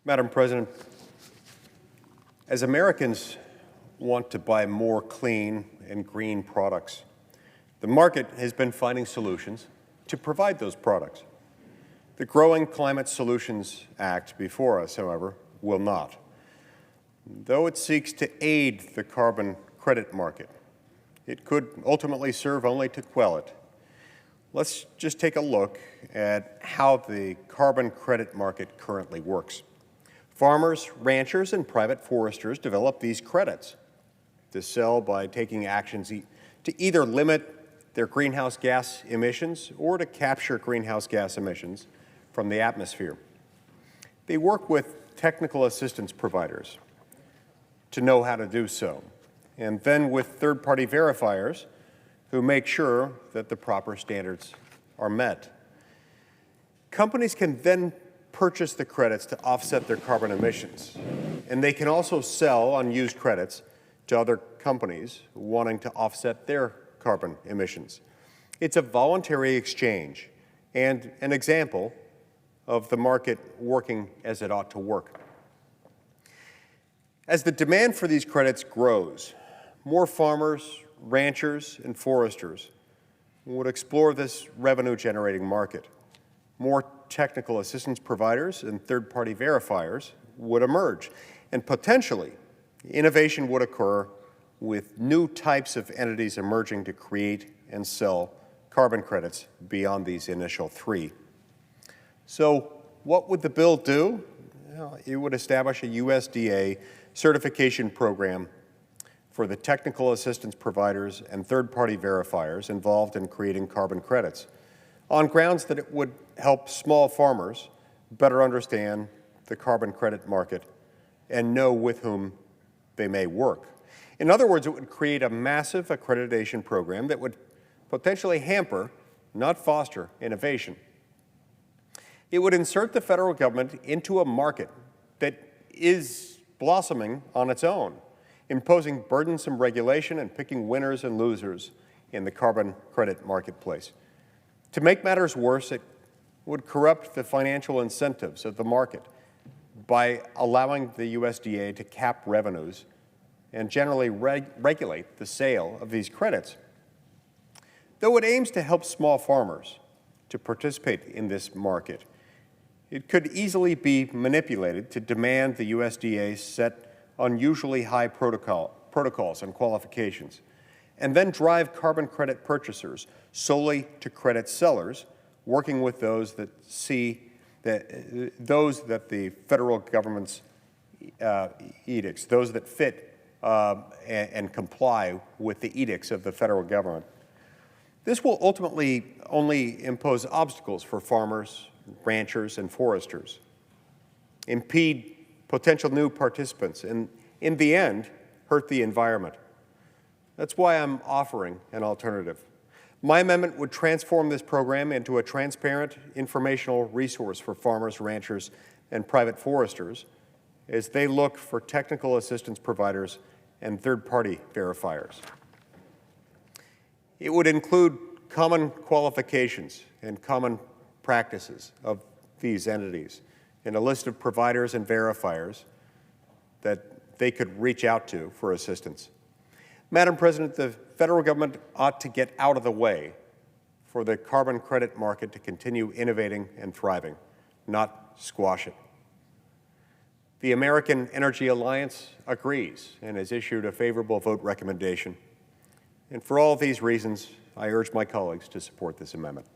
Madam President, as Americans want to buy more clean and green products, the market has been finding solutions to provide those products. The Growing Climate Solutions Act before us, however, will not. Though it seeks to aid the carbon credit market, it could ultimately serve only to quell it. Let's just take a look at how the carbon credit market currently works. Farmers, ranchers, and private foresters develop these credits to sell by taking actions to either limit their greenhouse gas emissions or to capture greenhouse gas emissions from the atmosphere. They work with technical assistance providers to know how to do so, and then with third-party verifiers who make sure that the proper standards are met. Companies can then purchase the credits to offset their carbon emissions, and they can also sell unused credits to other companies wanting to offset their carbon emissions. It's a voluntary exchange and an example of the market working as it ought to work. As the demand for these credits grows, more farmers, ranchers, and foresters would explore this revenue-generating market. More technical assistance providers and third-party verifiers would emerge, and potentially innovation would occur with new types of entities emerging to create and sell carbon credits beyond these initial three. So what would the bill do? Well, it would establish a USDA certification program for the technical assistance providers and third-party verifiers involved in creating carbon credits, on grounds that it would help small farmers better understand the carbon credit market and know with whom they may work. In other words, it would create a massive accreditation program that would potentially hamper, not foster, innovation. It would insert the federal government into a market that is blossoming on its own, imposing burdensome regulation and picking winners and losers in the carbon credit marketplace. To make matters worse, it would corrupt the financial incentives of the market by allowing the USDA to cap revenues and generally regulate the sale of these credits. Though it aims to help small farmers to participate in this market, it could easily be manipulated to demand the USDA set unusually high protocols and qualifications, and then drive carbon credit purchasers solely to credit sellers, working with those that the federal government's edicts, those that fit and comply with the edicts of the federal government. This will ultimately only impose obstacles for farmers, ranchers, and foresters, impede potential new participants, and in the end, hurt the environment. That's why I'm offering an alternative. My amendment would transform this program into a transparent informational resource for farmers, ranchers, and private foresters as they look for technical assistance providers and third-party verifiers. It would include common qualifications and common practices of these entities and a list of providers and verifiers that they could reach out to for assistance. Madam President, the federal government ought to get out of the way for the carbon credit market to continue innovating and thriving, not squash it. The American Energy Alliance agrees and has issued a favorable vote recommendation. And for all these reasons, I urge my colleagues to support this amendment.